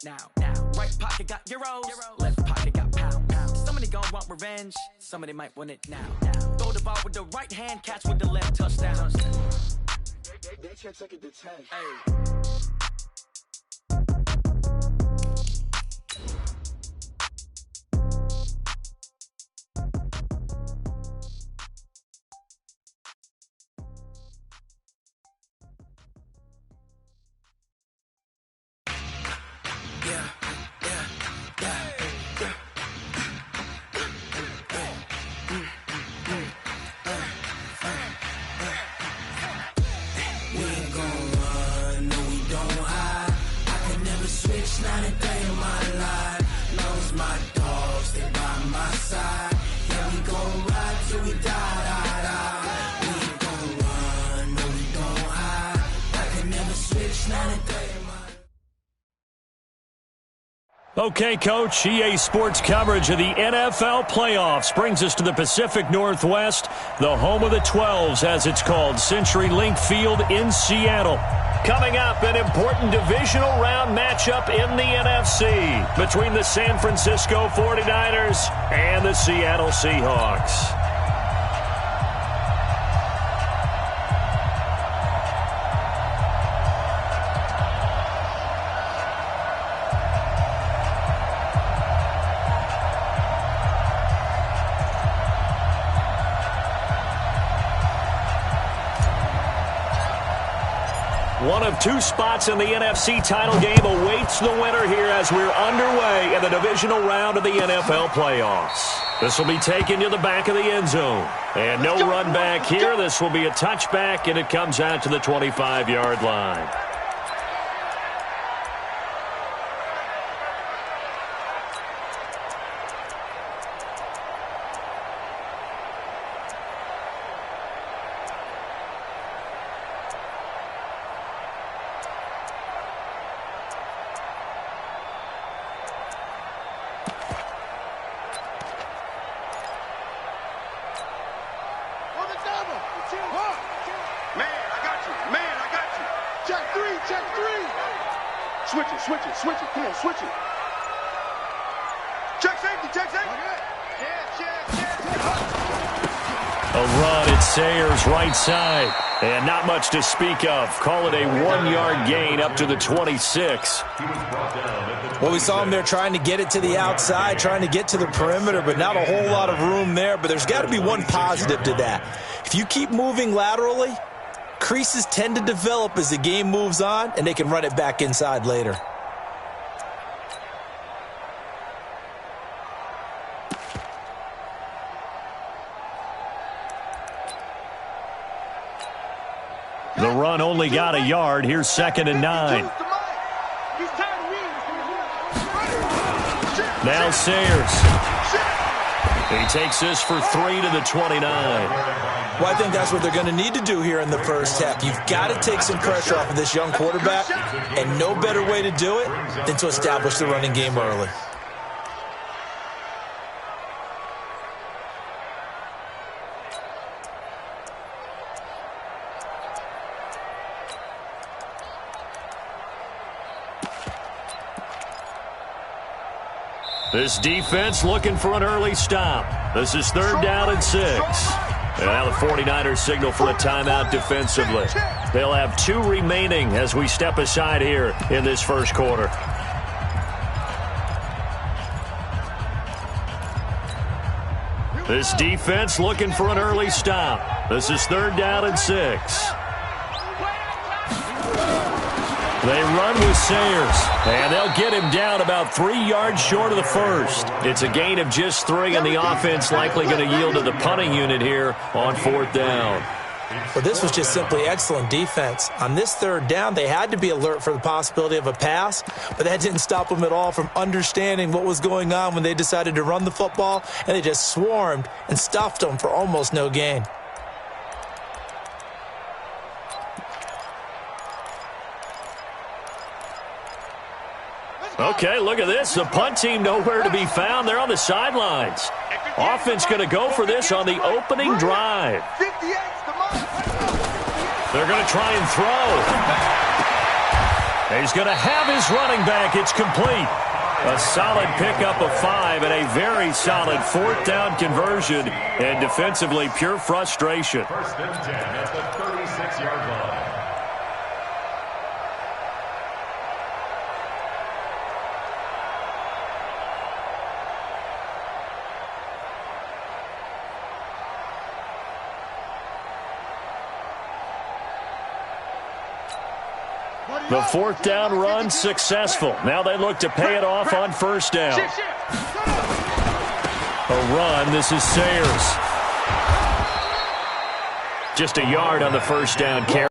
now. Right pocket got euros, left pocket got pounds. Somebody gon' want revenge, somebody might want it now. Throw the ball with the right hand, catch with the left, touchdown. They can't take it to 10. Hey. Not a day in my life. Knows my dogs, they by my side. Yeah, we gon' ride till we die. We ain't gon' run, no, we don't hide. I can never switch, not a day in my life. Okay, Coach, EA Sports coverage of the NFL playoffs brings us to the Pacific Northwest, the home of the 12s, as it's called, CenturyLink Field in Seattle. Coming up, an important divisional round matchup in the NFC between the San Francisco 49ers and the Seattle Seahawks. One of two spots in the NFC title game awaits the winner here as we're underway in the divisional round of the NFL playoffs. This will be taken to the back of the end zone. And no run back here. This will be a touchback, and it comes out to the 25-yard line. Switch it, come on, switch it. Check safety. A run at Sayers' right side. And not much to speak of. Call it a 1-yard gain up to the 26. Well, we saw him there trying to get it to the outside, trying to get to the perimeter, but not a whole lot of room there. But there's got to be one positive to that. If you keep moving laterally, creases tend to develop as the game moves on, and they can run it back inside later. The run only got a yard. Here's 2nd and 9. Now Sayers. He takes this for 3 to the 29. Well, I think that's what they're going to need to do here in the first half. You've got to take some pressure off of this young quarterback, and no better way to do it than to establish the running game early. This defense looking for an early stop. This is 3rd down and 6. And now the 49ers signal for a timeout defensively. They'll have 2 remaining as we step aside here in this first quarter. This defense looking for an early stop. This is 3rd down and 6. They run with Sayers, and they'll get him down about 3 yards short of the first. It's a gain of just 3, and the offense likely going to yield to the punting unit here on 4th down. Well, this was just simply excellent defense. On this 3rd down, they had to be alert for the possibility of a pass, but that didn't stop them at all from understanding what was going on when they decided to run the football, and they just swarmed and stuffed them for almost no gain. Okay, look at this. The punt team nowhere to be found. They're on the sidelines. Offense going to go for this on the opening drive. They're going to try and throw. He's going to have his running back. It's complete. A solid pickup of 5 and a very solid 4th down conversion. And defensively, pure frustration. First and 10 at the 36-yard line. The 4th down run successful. Now they look to pay it off on 1st down. A run. This is Sayers. Just a yard on the 1st down carry.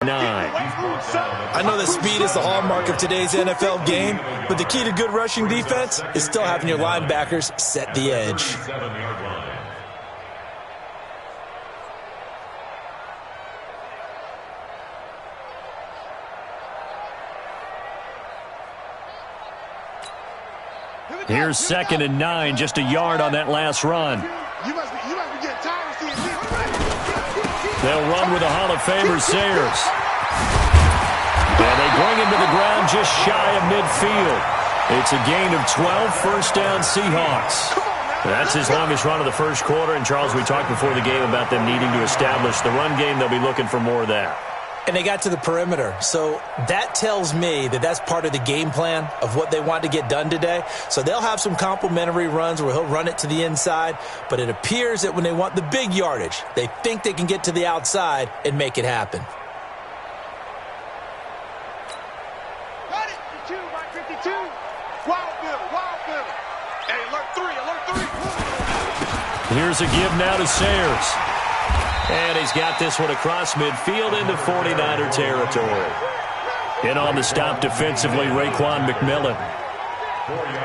9. I know that speed is the hallmark of today's NFL game, but the key to good rushing defense is still having your linebackers set the edge. 7-yard line. Here's 2nd and 9, just a yard on that last run. They'll run with the Hall of Famer Sayers. And they bring him to the ground just shy of midfield. It's a gain of 12, 1st down Seahawks. That's his longest run of the first quarter. And, Charles, we talked before the game about them needing to establish the run game. They'll be looking for more of that. And they got to the perimeter. So that tells me that that's part of the game plan of what they want to get done today. So they'll have some complimentary runs where he'll run it to the inside. But it appears that when they want the big yardage, they think they can get to the outside and make it happen. Got it. 52 by 52. Wild Bill. Hey, alert 3. Here's a give now to Sayers. And he's got this one across midfield into 49er territory. In on the stop defensively, Raekwon McMillan.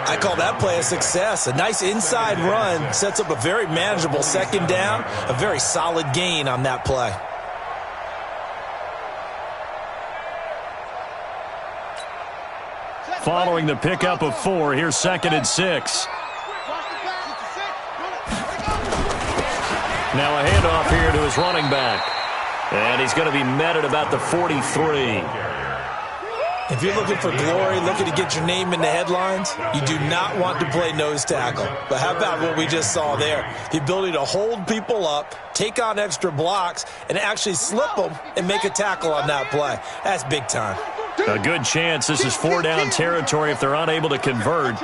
I call that play a success. A nice inside run sets up a very manageable 2nd down. A very solid gain on that play. Following the pickup of 4, here's 2nd and 6. Now a handoff here to his running back. And he's going to be met at about the 43. If you're looking for glory, looking to get your name in the headlines, you do not want to play nose tackle. But how about what we just saw there? The ability to hold people up, take on extra blocks, and actually slip them and make a tackle on that play. That's big time. A good chance this is 4 down territory if they're unable to convert.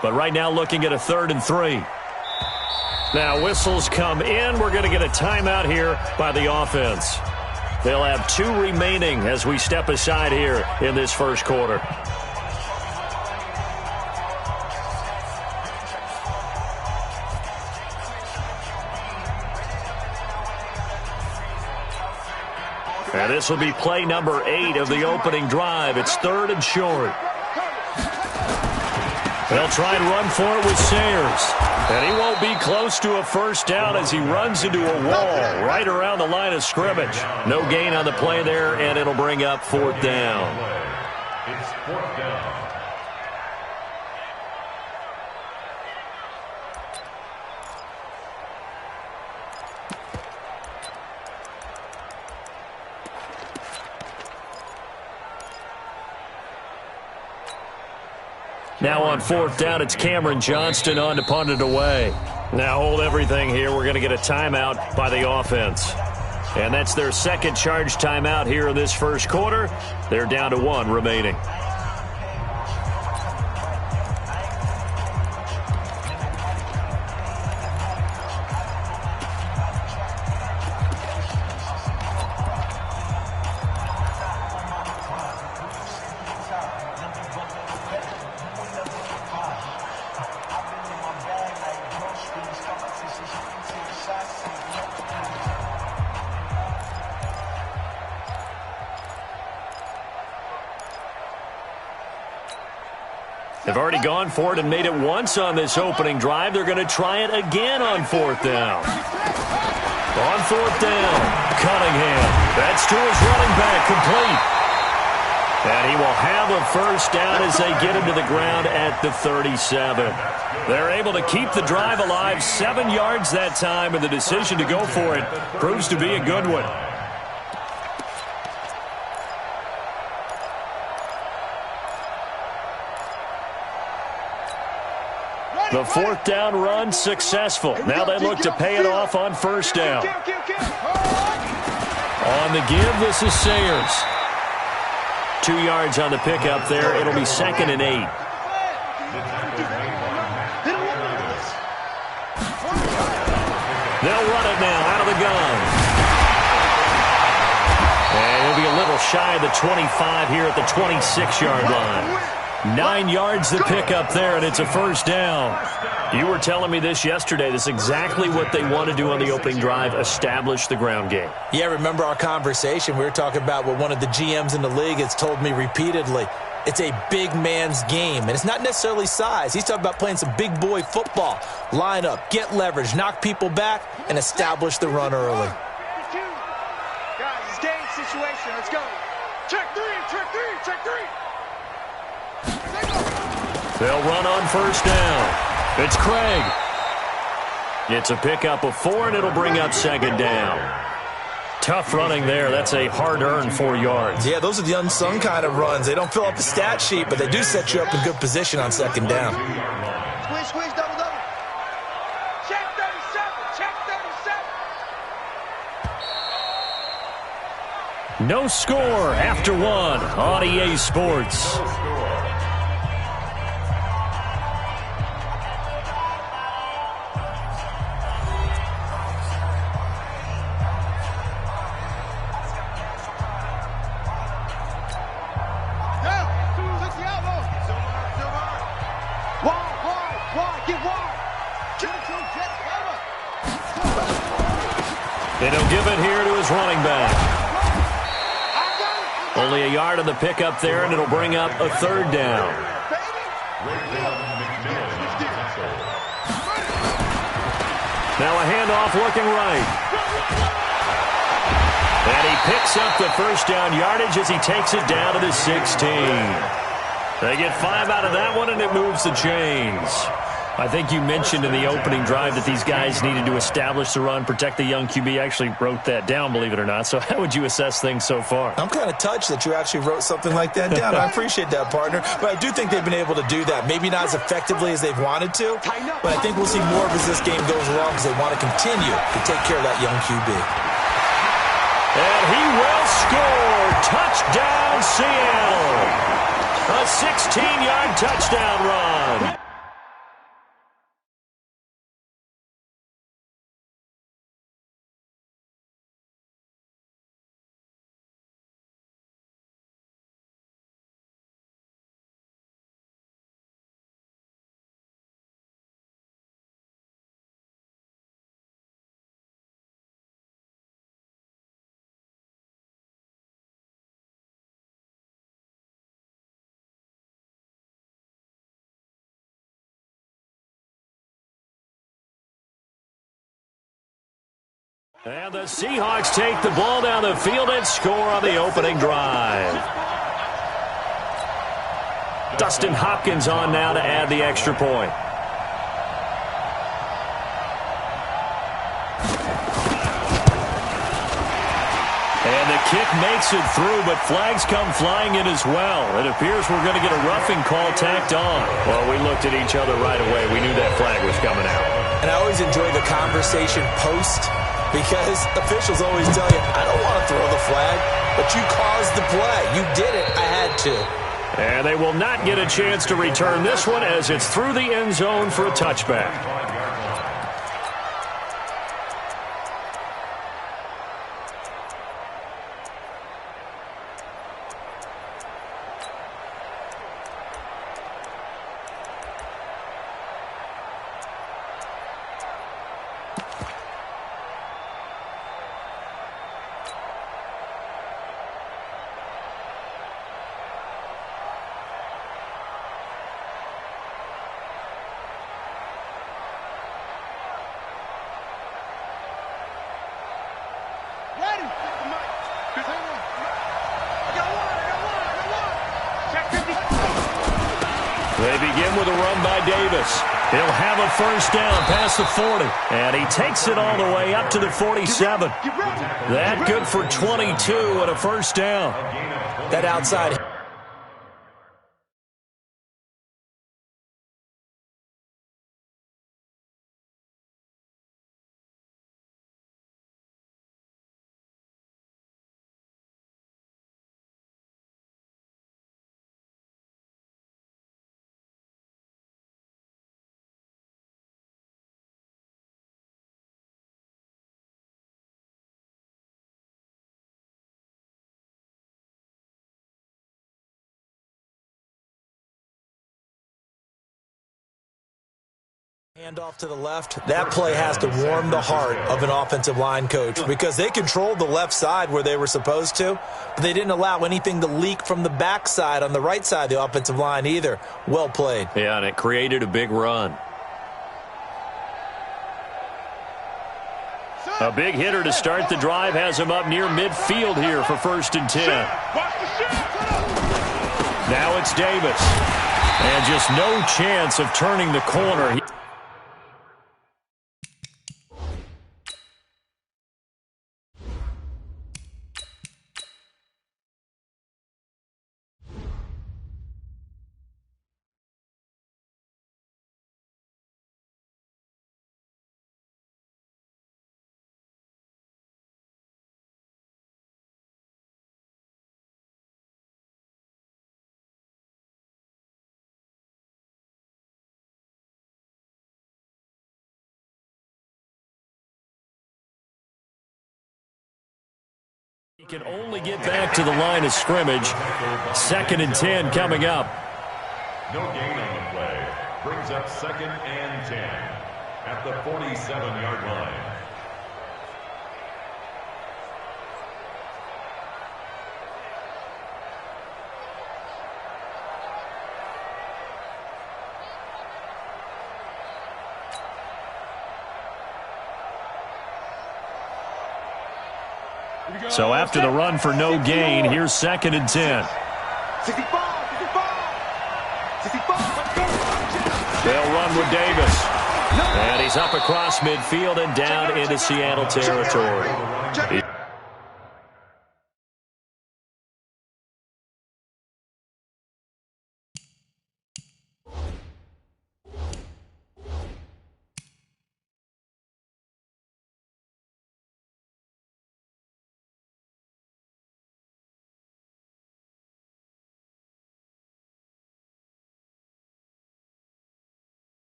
But right now looking at a 3rd and 3. Now whistles come in. We're going to get a timeout here by the offense. They'll have 2 remaining as we step aside here in this first quarter. And this will be play number 8 of the opening drive. It's 3rd and short. They'll try and run for it with Sayers. And he won't be close to a 1st down as he runs into a wall right around the line of scrimmage. No gain on the play there, and it'll bring up 4th down. It's 4th down. Now on 4th down, it's Cameron Johnston on to punt it away. Now hold everything here. We're going to get a timeout by the offense. And that's their 2nd charge timeout here in this first quarter. They're down to 1 remaining. They've already gone for it and made it once on this opening drive. They're going to try it again on 4th down. On 4th down, Cunningham. That's to his running back, complete. And he will have a 1st down as they get him to the ground at the 37. They're able to keep the drive alive, 7 yards that time, and the decision to go for it proves to be a good one. The fourth down run successful. Now they look to pay it off on first down. On the give, this is Sayers. 2 yards on the pickup there. It'll be 2nd and 8. They'll run it now out of the gun. And it'll be a little shy of the 25 here at the 26-yard line. 9 yards to pick up there, and it's a first down. You were telling me this yesterday. This is exactly what they want to do on the opening drive, establish the ground game. Yeah, remember our conversation? We were talking about what one of the GMs in the league has told me repeatedly. It's a big man's game, and it's not necessarily size. He's talking about playing some big boy football. Line up, get leverage, knock people back, and establish the run early. Guys, it's game situation. Let's go. Check three, check three, check three. They'll run on first down. It's Craig. It's a pickup of 4, and it'll bring up 2nd down. Tough running there. That's a hard-earned 4 yards. Yeah, those are the unsung kind of runs. They don't fill up the stat sheet, but they do set you up in good position on 2nd down. Squish, squish, double, double. Check 37, check 37. No score after 1 on EA Sports. And he'll give it here to his running back. Only a yard on the pickup there, and it'll bring up a 3rd down. Now a handoff looking right. And he picks up the first down yardage as he takes it down to the 16. They get 5 out of that one, and it moves the chains. I think you mentioned in the opening drive that these guys needed to establish the run, protect the young QB. I actually wrote that down, believe it or not. So how would you assess things so far? I'm kind of touched that you actually wrote something like that down. I appreciate that, partner. But I do think they've been able to do that. Maybe not as effectively as they've wanted to, but I think we'll see more of as this game goes along because they want to continue to take care of that young QB. And he will score. Touchdown, Seattle. A 16-yard touchdown run. And the Seahawks take the ball down the field and score on the opening drive. Dustin Hopkins on now to add the extra point. And the kick makes it through, but flags come flying in as well. It appears we're going to get a roughing call tacked on. Well, we looked at each other right away. We knew that flag was coming out. And I always enjoy the conversation post, because officials always tell you, I don't want to throw the flag, but you caused the play. You did it. I had to. And they will not get a chance to return this one as it's through the end zone for a touchback. They begin with a run by Davis. He'll have a first down past the 40. And he takes it all the way up to the 47. That good for 22 and a first down. That outside Hand off to the left. That play has to warm the heart of an offensive line coach because they controlled the left side where they were supposed to, but they didn't allow anything to leak from the backside on the right side of the offensive line either. Well played. Yeah, and it created a big run. A big hitter to start the drive has him up near midfield here for 1st and 10. Now it's Davis. And just no chance of turning the corner. He can only get back to the line of scrimmage. 2nd and 10 coming up. No gain on the play. Brings up 2nd and 10 at the 47-yard line. So after the run for no gain, here's 2nd and 10. They'll run with Davis. And he's up across midfield and down into Seattle territory.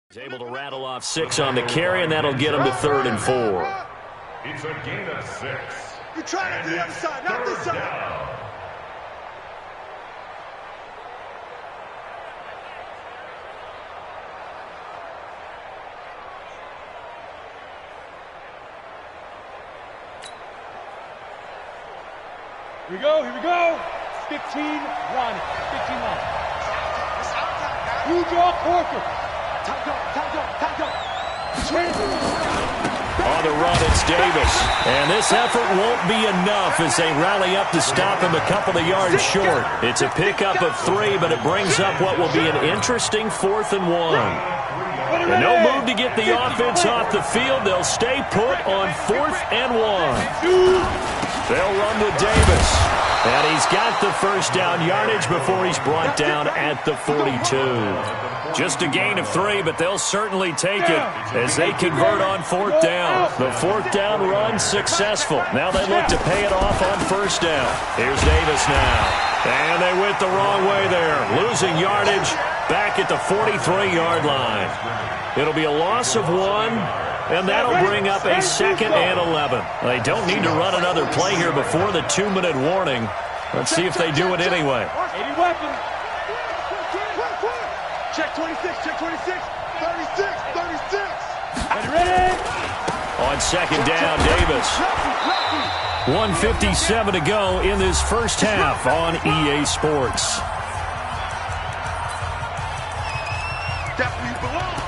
He's able to rattle off 6 on the carry, and that'll get him to 3rd and 4. It's a gain of 6. You're trying to do the other side, not this side. Down. Here we go, here we go. 15 run, 15 run. You draw Corker. On the run, it's Davis. And this effort won't be enough as they rally up to stop him a couple of yards short. It's a pickup of 3, but it brings up what will be an interesting 4th and 1. And no move to get the offense off the field. They'll stay put on 4th and 1. They'll run with Davis. And he's got the 1st down yardage before he's brought down at the 42. Just a gain of 3, but they'll certainly take it as they convert on 4th down. The 4th down run successful. Now they look to pay it off on 1st down. Here's Davis now. And they went the wrong way there. Losing yardage back at the 43-yard line. It'll be a loss of 1. And that'll bring up a 2nd and 11. They don't need to run another play here before the 2-minute warning. Let's see if they do it anyway. 80 weapons. Check 26, check 26. 36, 36. Ready? On 2nd down, Davis. 1:57 to go in this first half on EA Sports. Definitely belong.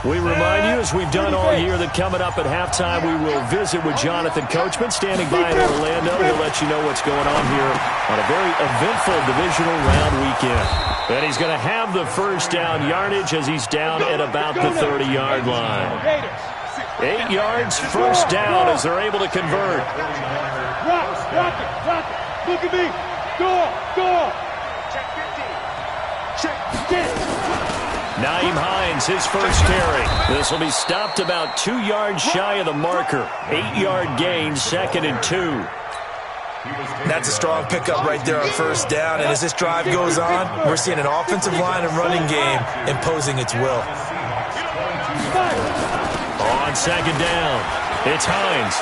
We remind you, as we've done all year, that coming up at halftime, we will visit with Jonathan Coachman, standing by in Orlando. He'll let you know what's going on here on a very eventful divisional round weekend. And he's going to have the 1st down yardage as he's down at about the 30-yard line. 8 yards, 1st down as they're able to convert. Rock it. Look at me. Go. Check 15. Naeem Hines, his first carry. This will be stopped about 2 yards shy of the marker. 8-yard gain, 2nd and 2. That's a strong pickup right there on first down. And as this drive goes on, we're seeing an offensive line and running game imposing its will. On 2nd down, it's Hines.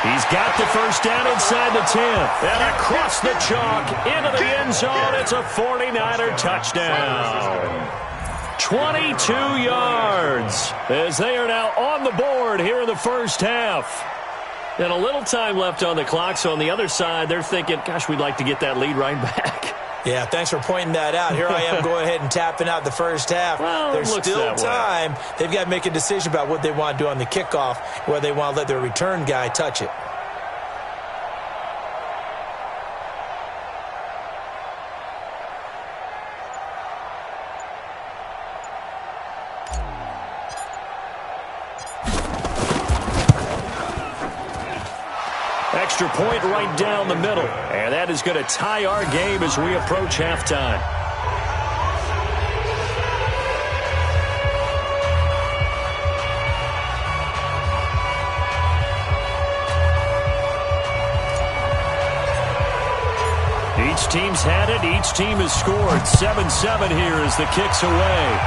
He's got the first down inside the 10. And across the chalk, into the end zone. It's a 49er touchdown. 22 yards as they are now on the board here in the first half. And a little time left on the clock, so on the other side, they're thinking, gosh, we'd like to get that lead right back. Yeah, thanks for pointing that out. Here I am going ahead and tapping out the first half. Well, there's still time. They've got to make a decision about what they want to do on the kickoff, whether they want to let their return guy touch it. Extra point right down the middle. And that is going to tie our game as we approach halftime. Each team's had it. Each team has scored. 7-7 here as the kick's away.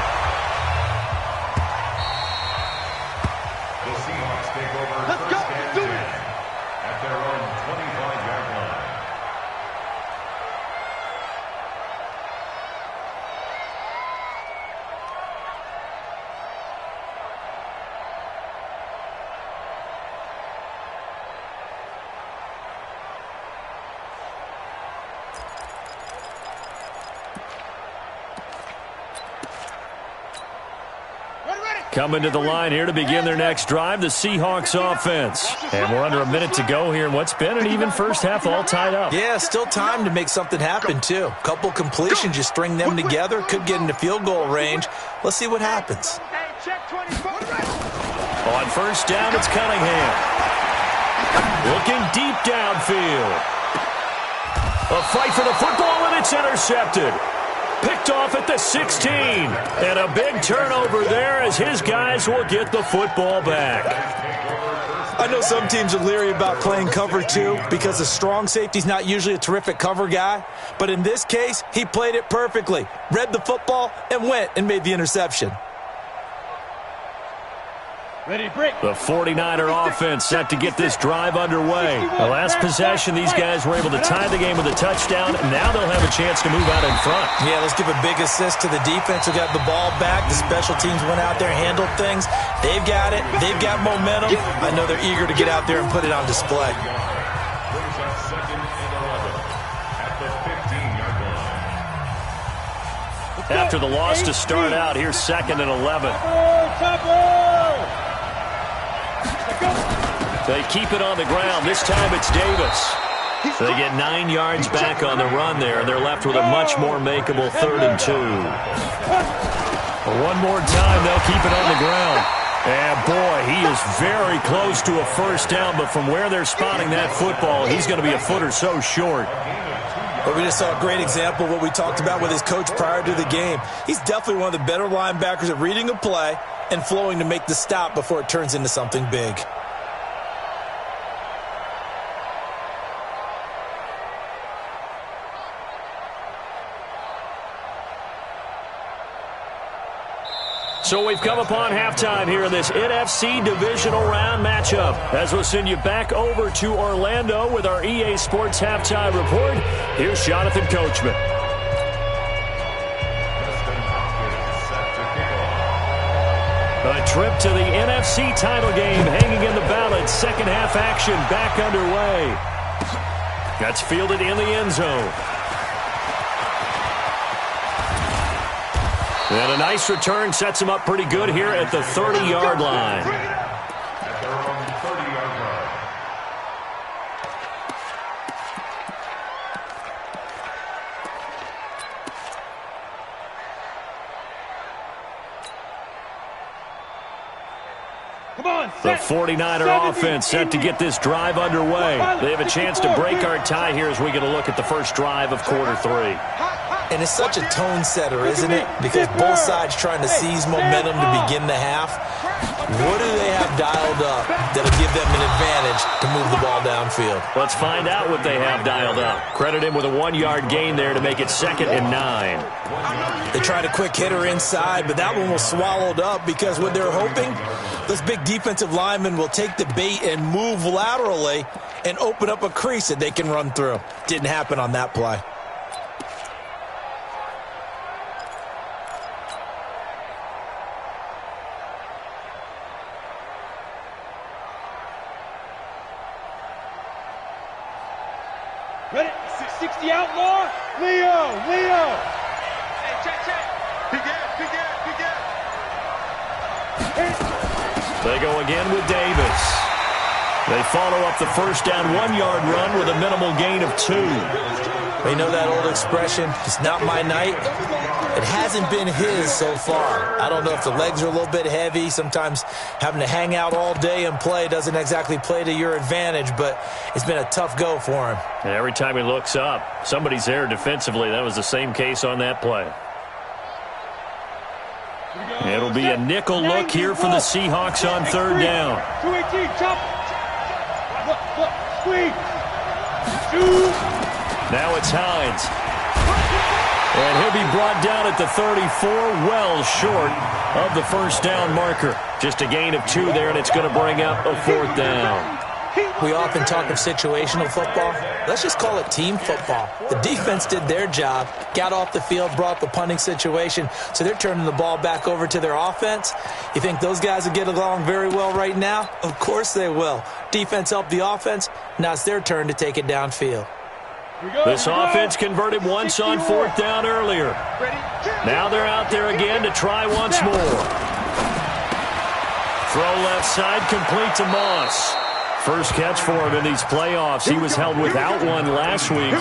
The Seahawks take over first and 10 at their own 25-yard line. Coming to the line here to begin their next drive, the Seahawks offense. And we're under a minute to go here in what's been an even first half, all tied up. Yeah, still time to make something happen, too. Couple completions, you string them together, could get into field goal range. Let's see what happens. On first down, it's Cunningham. Looking deep downfield. A fight for the football, and it's intercepted. Picked off at the 16. And a big turnover there as his guys will get the football back. I know some teams are leery about playing cover 2 because the strong safety's not usually a terrific cover guy. But in this case, he played it perfectly. Read the football and went and made the interception. Ready, break. The 49er offense set to get this drive underway. The last possession, these guys were able to tie the game with a touchdown. Now they'll have a chance to move out in front. Yeah, let's give a big assist to the defense who got the ball back. The special teams went out there, handled things. They've got it. They've got momentum. I know they're eager to get out there and put it on display. Brings up second and 11 at the 15-yard line. After the loss to start out, here's second and 11. They keep it on the ground. This time it's Davis. They get 9 yards back on the run there. They're left with a much more makeable 3rd and 2. One more time, they'll keep it on the ground. And boy, he is very close to a first down, but from where they're spotting that football, he's going to be a foot or so short. But we just saw a great example of what we talked about with his coach prior to the game. He's definitely one of the better linebackers at reading a play and flowing to make the stop before it turns into something big. So we've come upon halftime here in this NFC divisional round matchup. As we'll send you back over to Orlando with our EA Sports halftime report, here's Jonathan Coachman. A trip to the NFC title game hanging in the balance. Second half action back underway. That's fielded in the end zone. And a nice return sets him up pretty good here at the 30-yard line. At their own 30-yard line. The 49er offense set to get this drive underway. They have a chance to break our tie here as we get a look at the first drive of quarter 3. And it's such a tone setter, isn't it? Because both sides trying to seize momentum to begin the half. What do they have dialed up that'll give them an advantage to move the ball downfield? Let's find out what they have dialed up. Credit him with a 1-yard gain there to make it 2nd and 9. They tried a quick hitter inside, but that one was swallowed up because what they're hoping, those big defensive linemen will take the bait and move laterally and open up a crease that they can run through. Didn't happen on that play. Ready? 60 outlaw. Leo. Hey, check. They go again with Davis. They follow up the first down 1-yard run with a minimal gain of 2. They know that old expression, it's not my night. It hasn't been his so far. I don't know if the legs are a little bit heavy. Sometimes having to hang out all day and play doesn't exactly play to your advantage, but it's been a tough go for him. And every time he looks up, somebody's there defensively. That was the same case on that play. It'll be a nickel look here for the Seahawks on 3rd down. 218, chop. Look, squeeze. Shoot. Now it's Hines. And he'll be brought down at the 34, well short of the first down marker. Just a gain of 2 there, and it's going to bring up a 4th down. We often talk of situational football. Let's just call it team football. The defense did their job, got off the field, brought the punting situation, so they're turning the ball back over to their offense. You think those guys will get along very well right now? Of course they will. Defense helped the offense. Now it's their turn to take it downfield. This offense converted once on 4th down earlier. Now they're out there again to try once more. Throw left side, complete to Moss. First catch for him in these playoffs. He was held without one last week,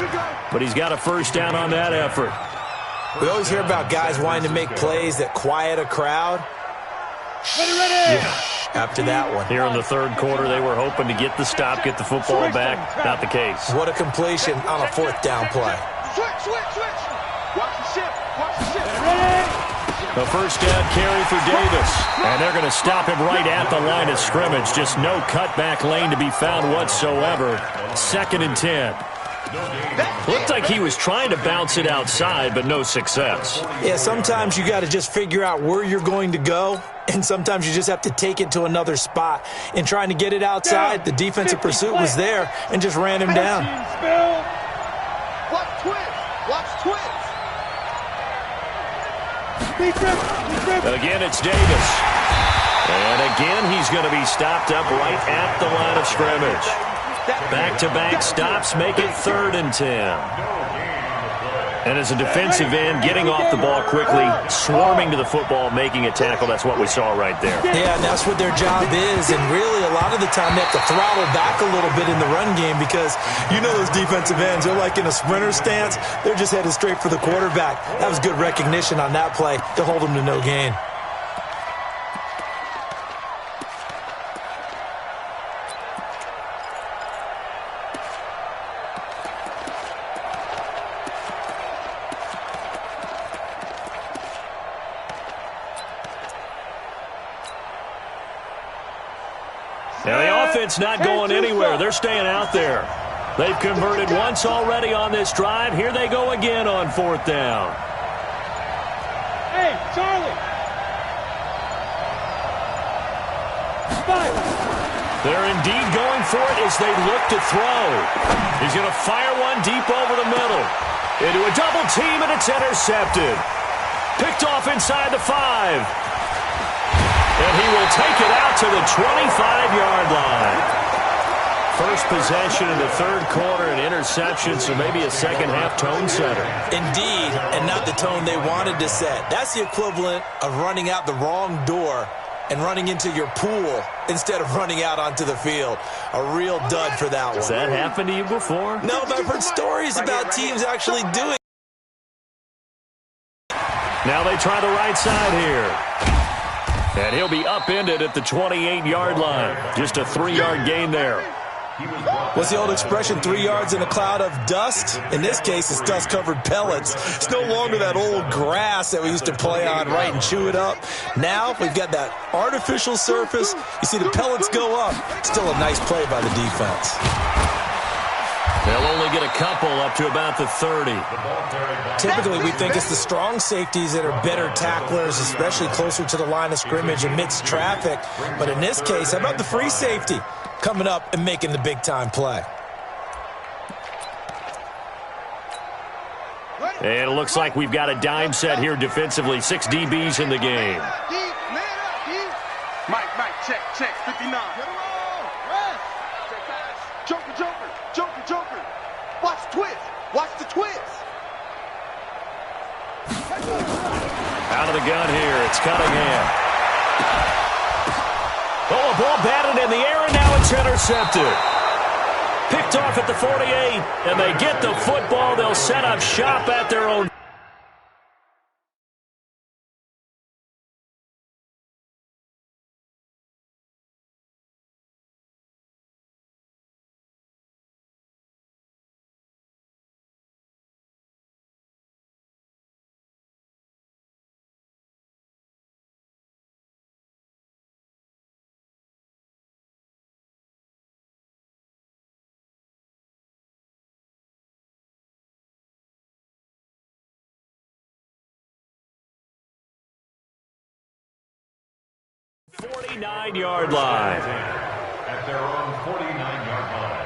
but he's got a first down on that effort. We always hear about guys wanting to make plays that quiet a crowd. After that one. Here in the 3rd quarter, they were hoping to get the stop, get the football back. Not the case. What a completion on a 4th down play. Switch. Watch the shift. The first down carry for Davis. And they're going to stop him right at the line of scrimmage. Just no cutback lane to be found whatsoever. 2nd and 10. Looked like he was trying to bounce it outside, but no success. Yeah, sometimes you got to just figure out where you're going to go, and sometimes you just have to take it to another spot. In trying to get it outside, the defensive pursuit was there and just ran him down. Watch twins. Again, it's Davis. And again, he's going to be stopped up right at the line of scrimmage. Back-to-back stops make it 3rd and 10. And as a defensive end, getting off the ball quickly, swarming to the football, making a tackle, that's what we saw right there. Yeah, and that's what their job is. And really, a lot of the time, they have to throttle back a little bit in the run game because you know those defensive ends, they're like in a sprinter stance. They're just headed straight for the quarterback. That was good recognition on that play to hold them to no gain. Now the offense not going anywhere. They're staying out there. They've converted once already on this drive. Here they go again on 4th down. Hey, Charlie. They're indeed going for it as they look to throw. He's going to fire one deep over the middle. Into a double team, and it's intercepted. Picked off inside the 5. And he will take it out to the 25-yard line. First possession in the 3rd quarter, an interception, so maybe a second-half tone setter. Indeed, and not the tone they wanted to set. That's the equivalent of running out the wrong door and running into your pool instead of running out onto the field. A real dud for that one. Has that happened to you before? No, but I've heard stories about teams actually doing it. Now they try the right side here. And he'll be upended at the 28-yard line. Just a 3-yard gain there. What's the old expression, 3 yards in a cloud of dust? In this case, it's dust-covered pellets. It's no longer that old grass that we used to play on, right, and chew it up. Now we've got that artificial surface. You see the pellets go up. Still a nice play by the defense. They'll only get a couple up to about the 30. Typically, we think it's the strong safeties that are better tacklers, especially closer to the line of scrimmage amidst traffic. But in this case, how about the free safety coming up and making the big-time play? And it looks like we've got a dime set here defensively. 6 DBs in the game. Mike, check, 59. Joker. Watch the twist. Out of the gun here, it's Cunningham. Oh, a ball batted in the air, and now it's intercepted. Picked off at the 48, and they get the football. They'll set up shop at their own. .49-yard line. At their own 49-yard line.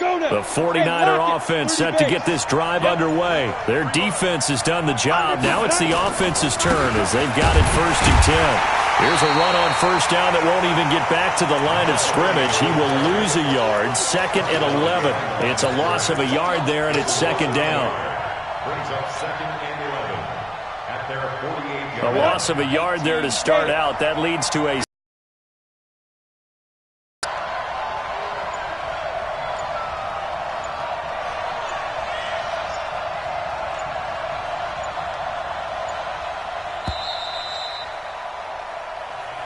The 49er offense set to get this drive underway. Their defense has done the job. Now it's the offense's turn as they've got it 1st and 10. Here's a run on 1st down that won't even get back to the line of scrimmage. He will lose a yard. 2nd and 11. It's a loss of a yard there, and it's 2nd down. Brings up 2nd and 11 at their 48-yard A loss of a yard there to start out. That leads to a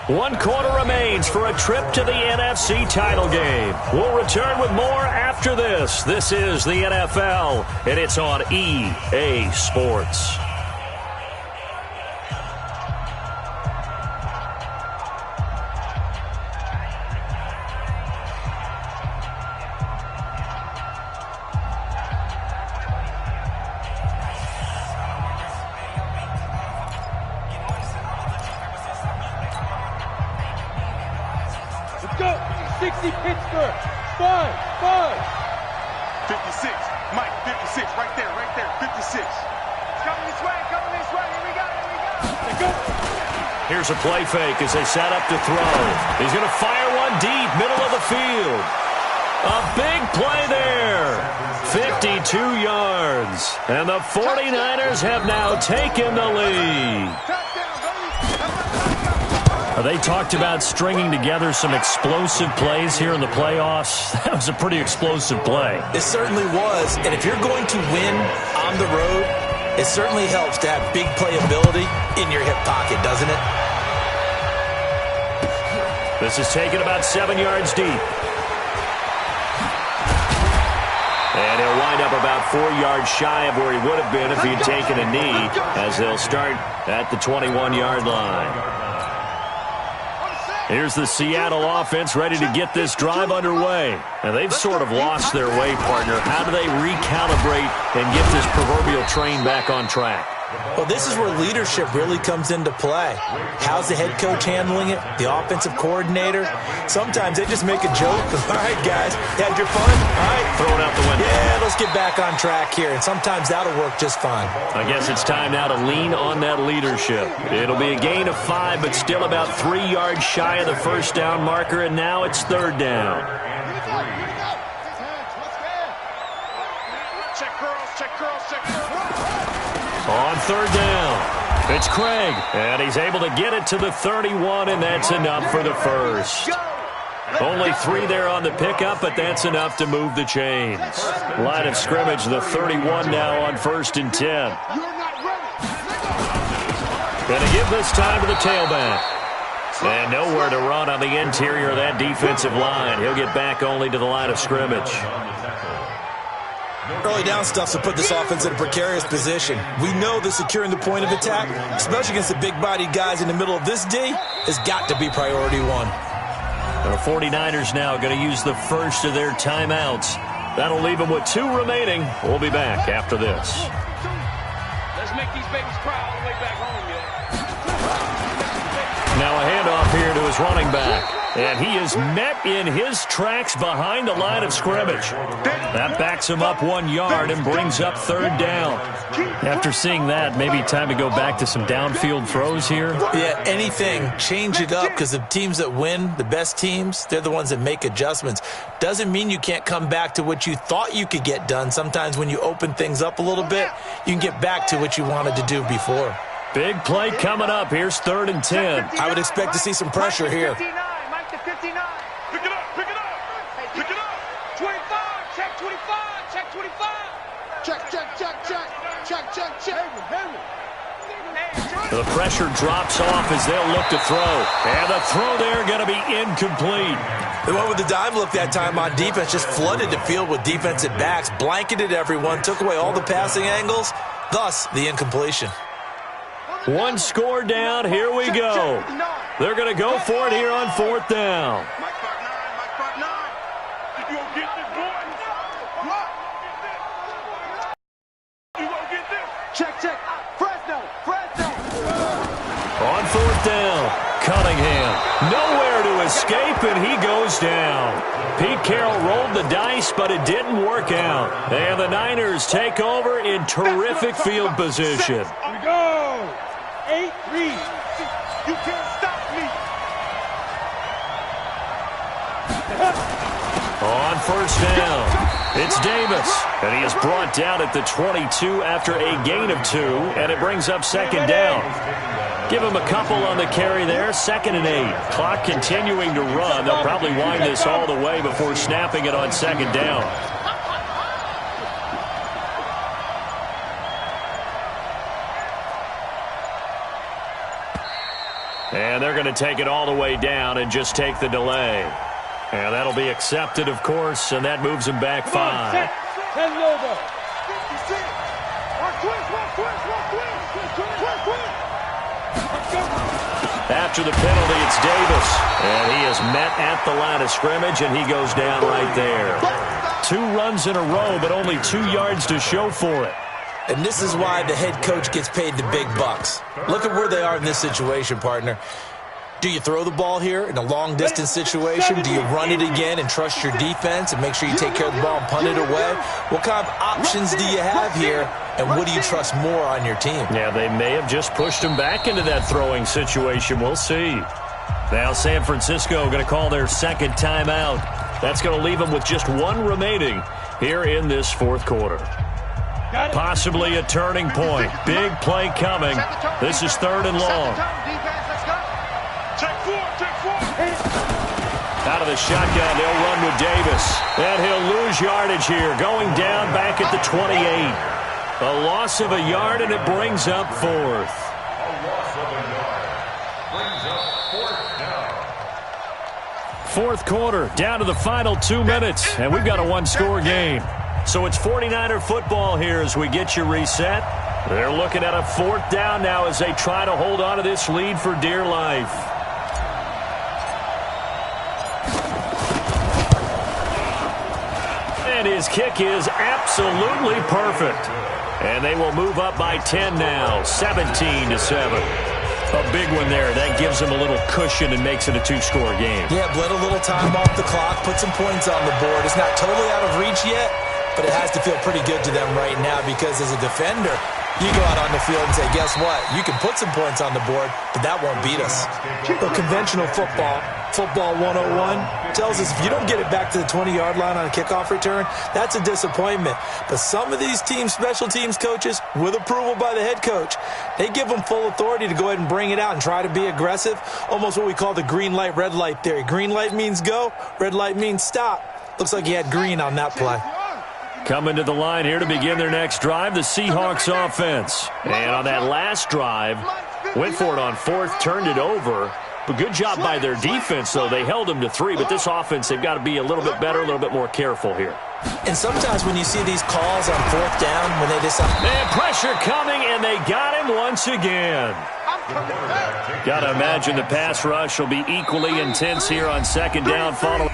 One quarter remains for a trip to the NFC title game. We'll return with more after this. This is the NFL, and it's on EA Sports. Pittsburgh, 5. 56, Mike, 56, right there, 56. It's coming this way, here we go. Let's go. Here's a play fake as they set up to throw. He's going to fire one deep, middle of the field. A big play there. 52 yards. And the 49ers have now taken the lead. They talked about stringing together some explosive plays here in the playoffs. That was a pretty explosive play. It certainly was. And if you're going to win on the road, it certainly helps to have big playability in your hip pocket, doesn't it? This is taken about 7 yards deep. And he'll wind up about 4 yards shy of where he would have been if he'd taken a knee, as they'll start at the 21-yard line. Here's the Seattle offense ready to get this drive underway. And they've sort of lost their way, partner. How do they recalibrate and get this proverbial train back on track? Well, this is where leadership really comes into play. How's the head coach handling it? The offensive coordinator? Sometimes they just make a joke. All right, guys, you had your fun? All right. Throw it out the window. Yeah, let's get back on track here. And sometimes that'll work just fine. I guess it's time now to lean on that leadership. It'll be a gain of 5, but still about 3 yards shy of the 1st down marker, and now it's 3rd down. On third down, it's Craig, and he's able to get it to the 31, and that's enough for the first. Only 3 there on the pickup, but that's enough to move the chains. Line of scrimmage, the 31 now on 1st and 10. Going to give this time to the tailback. And nowhere to run on the interior of that defensive line. He'll get back only to the line of scrimmage. Early down stuff to put this offense in a precarious position. We know that securing the point of attack, especially against the big-bodied guys in the middle of this D, has got to be priority one. The 49ers now going to use the first of their timeouts. That'll leave them with 2 remaining. We'll be back after this. Let's make these babies cry all the way back home, yo. Now a handoff here to his running back. And he is met in his tracks behind the line of scrimmage. That backs him up 1 yard and brings up 3rd down. After seeing that, maybe time to go back to some downfield throws here. Yeah, anything. Change it up, because the teams that win, the best teams, they're the ones that make adjustments. Doesn't mean you can't come back to what you thought you could get done. Sometimes when you open things up a little bit, you can get back to what you wanted to do before. Big play coming up. Here's 3rd and 10. I would expect to see some pressure here. 59. Pick it up. Pick it up. 25. Check 25. Check 25. Check. The pressure drops off as they'll look to throw. And the throw there going to be incomplete. They went with the dive look that time on defense, just flooded the field with defensive backs, blanketed everyone, took away all the passing angles, thus the incompletion. 1 score down. Here we go. They're going to go for it here on 4th down. Mike 5'9". You gonna get this, boy? You gonna get this? Check. Fresno. On 4th down, Cunningham. Nowhere to escape, and he goes down. Pete Carroll rolled the dice, but it didn't work out. And the Niners take over in terrific field position. Here we go. 8 reads. You can't stop me. On 1st down, it's Davis. And he is brought down at the 22 after a gain of 2, and it brings up 2nd down. Give him a couple on the carry there, 2nd and 8. Clock continuing to run. They'll probably wind this all the way before snapping it on 2nd down. And they're going to take it all the way down and just take the delay. And that'll be accepted, of course, and that moves him back 5. After the penalty, it's Davis. And he is met at the line of scrimmage, and he goes down right there. 2 runs in a row, but only 2 yards to show for it. And this is why the head coach gets paid the big bucks. Look at where they are in this situation, partner. Do you throw the ball here in a long-distance situation? Do you run it again and trust your defense and make sure you take care of the ball and punt it away? What kind of options do you have here, and what do you trust more on your team? Yeah, they may have just pushed him back into that throwing situation. We'll see. Now San Francisco going to call their 2nd timeout. That's going to leave them with just 1 remaining here in this 4th quarter. Possibly a turning point. Big play coming. This is 3rd and long. Check 4. Out of the shotgun, they'll run with Davis. And he'll lose yardage here, going down back at the 28. A loss of a yard, and it brings up 4th. A loss of a yard. Brings up 4th down. 4th quarter, down to the final 2 minutes, and we've got a 1-score game. So it's 49er football here as we get you reset. They're looking at a 4th down now as they try to hold on to this lead for dear life. And his kick is absolutely perfect. And they will move up by 10 now, 17-7. A big one there. That gives them a little cushion and makes it a 2-score game. Yeah, bled a little time off the clock, put some points on the board. It's not totally out of reach yet, but it has to feel pretty good to them right now because as a defender, you go out on the field and say, guess what? You can put some points on the board, but that won't beat us. Well, conventional football 101, tells us if you don't get it back to the 20-yard line on a kickoff return, that's a disappointment. But some of these teams, special teams coaches, with approval by the head coach, they give them full authority to go ahead and bring it out and try to be aggressive, almost what we call the green light, red light theory. Green light means go, red light means stop. Looks like he had green on that play. Coming to the line here to begin their next drive, the Seahawks offense. And on that last drive, went for it on fourth, turned it over. But good job by their defense, though. They held them to 3, but this offense, they've got to be a little bit better, a little bit more careful here. And sometimes when you see these calls on fourth down, when they decide... And pressure coming, and they got him once again. Got to imagine the pass rush will be equally intense here on second down following.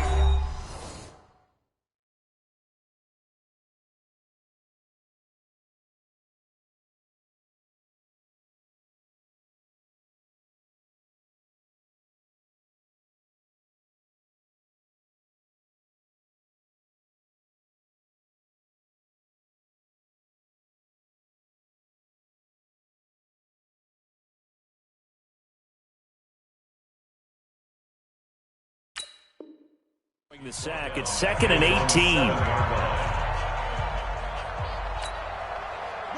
The sack, it's 2nd and 18.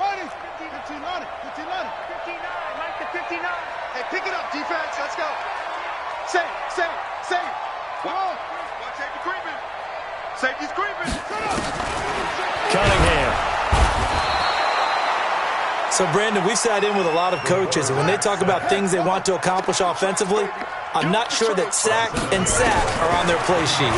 Running. 59. Mike to 59. Hey, pick it up, defense. Let's go. Save. Whoa. Watch safety creeping. Safety's creeping. Shut up. Cunningham. So, Brandon, we've sat in with a lot of coaches, and when they talk about things they want to accomplish offensively, I'm not sure that sack and sack are on their play sheet.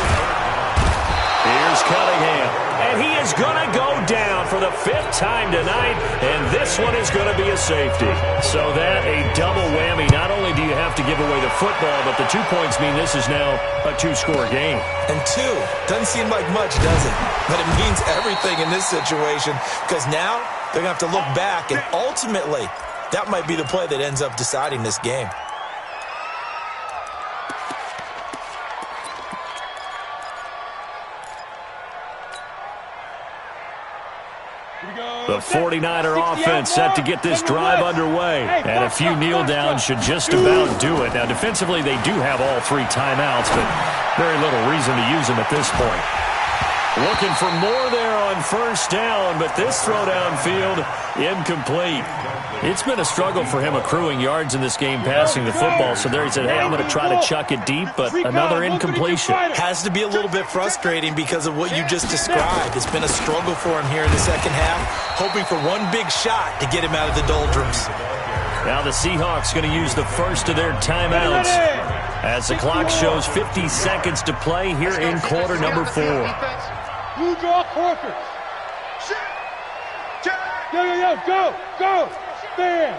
Here's Cunningham, and he is going to go down for the 5th time tonight, and this one is going to be a safety. So that a double whammy. Not only do you have to give away the football, but the 2 points mean this is now a 2-score game. And 2 doesn't seem like much, does it? But it means everything in this situation because now they're going to have to look back, and ultimately that might be the play that ends up deciding this game. The 49er offense set to get this drive underway. And a few kneel downs should just about do it. Now, defensively, they do have all 3 timeouts, but very little reason to use them at this point. Looking for more there on first down, but this throw downfield, incomplete. It's been a struggle for him accruing yards in this game passing the football. So there he said, hey, I'm going to try to chuck it deep, but another incompletion. Has to be a little bit frustrating because of what you just described. It's been a struggle for him here in the second half, hoping for one big shot to get him out of the doldrums. Now the Seahawks going to use the first of their timeouts as the clock shows 50 seconds to play here in quarter number 4. Blue draw quarters. Go. Bam.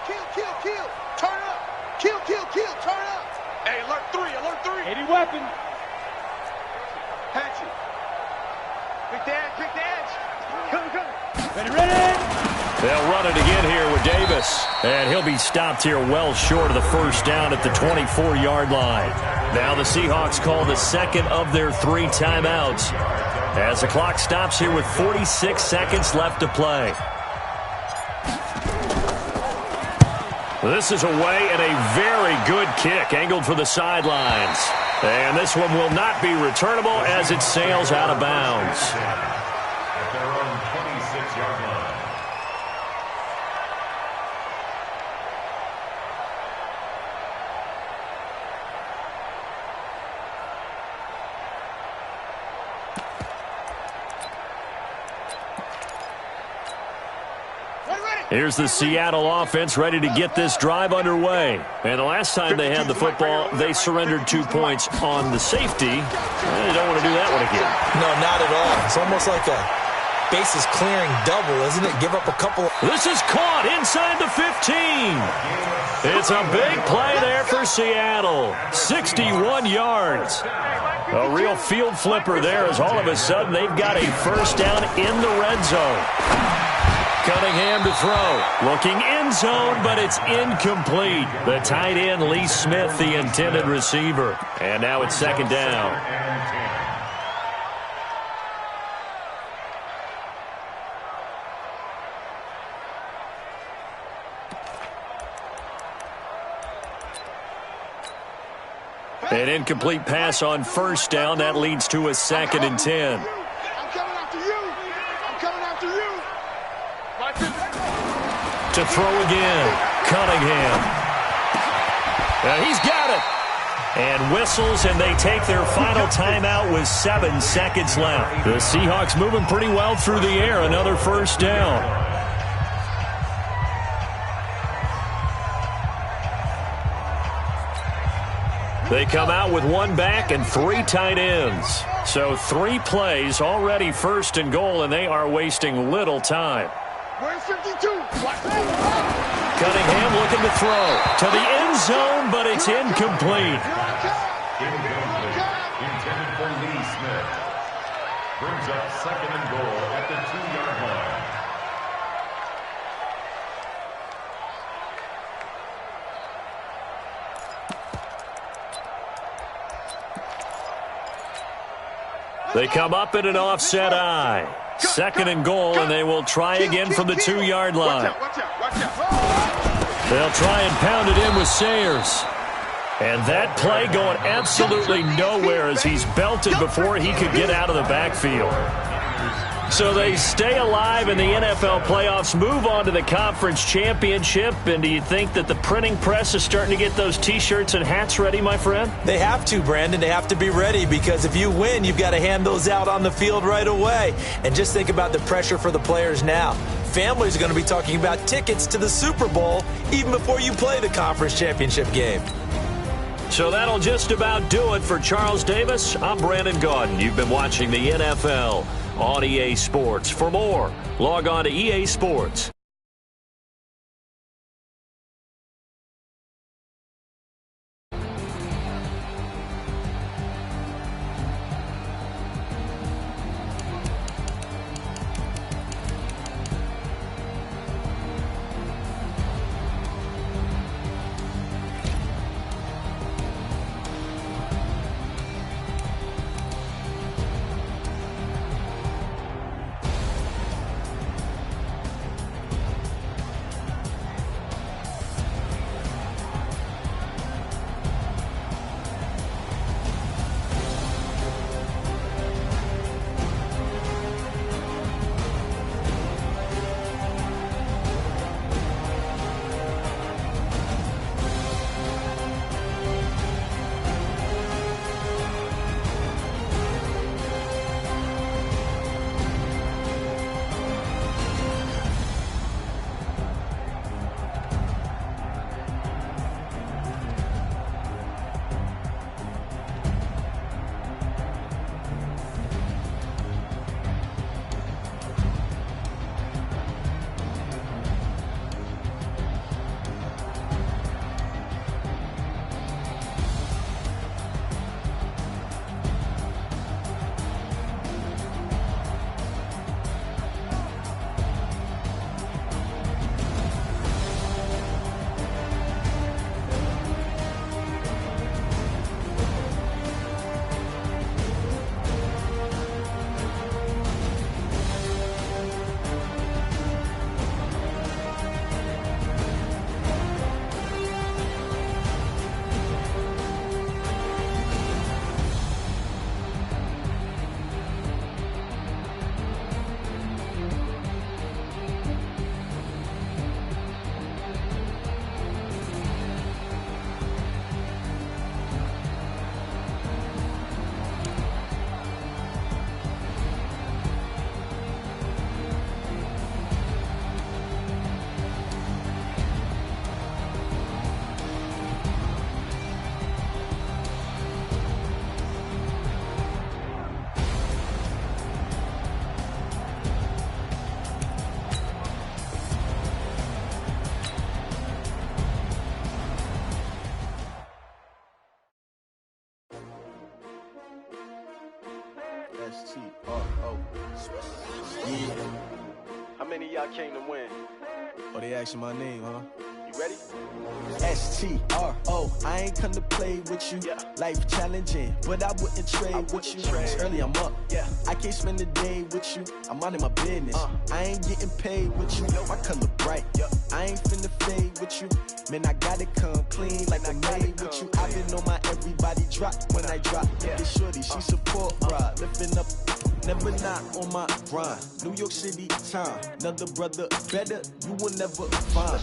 Kill. Turn up. Kill. Turn up. Hey, alert 3. 80 weapon. Patch it. Pick the edge. Come. Ready. They'll run it again here with Davis. And he'll be stopped here well short of the first down at the 24-yard line. Now the Seahawks call the second of their 3 timeouts as the clock stops here with 46 seconds left to play. This is away and a very good kick angled for the sidelines. And this one will not be returnable as it sails out of bounds. At their own 26-yard line. Here's the Seattle offense ready to get this drive underway. And the last time they had the football, they surrendered 2 points on the safety. They don't want to do that one again. No, not at all. It's almost like a bases clearing double, isn't it? Give up a couple. This is caught inside the 15. It's a big play there for Seattle. 61 yards. A real field flipper there as all of a sudden they've got a first down in the red zone. Cunningham to throw. Looking end zone, but it's incomplete. The tight end, Lee Smith, the intended receiver. And now it's second down. An incomplete pass on first down. That leads to a 2nd and 10. I'm coming after you. I'm coming after you. To throw again, Cunningham. He's got it. And whistles, and they take their final timeout with 7 seconds left. The Seahawks moving pretty well through the air. Another first down. They come out with 1 back and 3 tight ends. So 3 plays, already 1st and goal, and they are wasting little time. Where's 52? Cunningham looking to throw to the end zone, but it's incomplete. Incomplete. Intended for Lee Smith. Brings up 2nd and goal at the 2-yard line. They come up in an offset eye. 2nd and goal, and they will try again from the 2-yard line. Watch out. They'll try and pound it in with Sayers. And that play going absolutely nowhere as he's belted before he could get out of the backfield. So they stay alive in the NFL playoffs, move on to the conference championship. And do you think that the printing press is starting to get those T-shirts and hats ready, my friend? They have to, Brandon. They have to be ready because if you win, you've got to hand those out on the field right away. And just think about the pressure for the players now. Families are going to be talking about tickets to the Super Bowl even before you play the conference championship game. So that'll just about do it for Charles Davis. I'm Brandon Gaudin. You've been watching the NFL on EA Sports. For more, log on to EA Sports. S-T-R-O. Yeah. How many of y'all came to win? Oh, they asking my name, huh? You ready? S-T-R-O. I ain't come to play with you. Life challenging, but I wouldn't trade with you. It's early, I'm up. I can't spend the day with you. I'm out of my business. I ain't getting paid with you. My color bright. I ain't finna fade with you. Man, I gotta come clean like I made with you. I've been on my everybody drop, when I drop. This shorty, she support ride. Lifting up, never not on my grind. New York City time, another brother better, you will never find.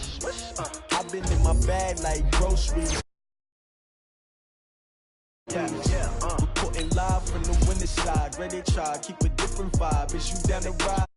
I've been in my bag like groceries. Reporting live from the winter side. Ready to try, keep a different vibe. Is you down the ride?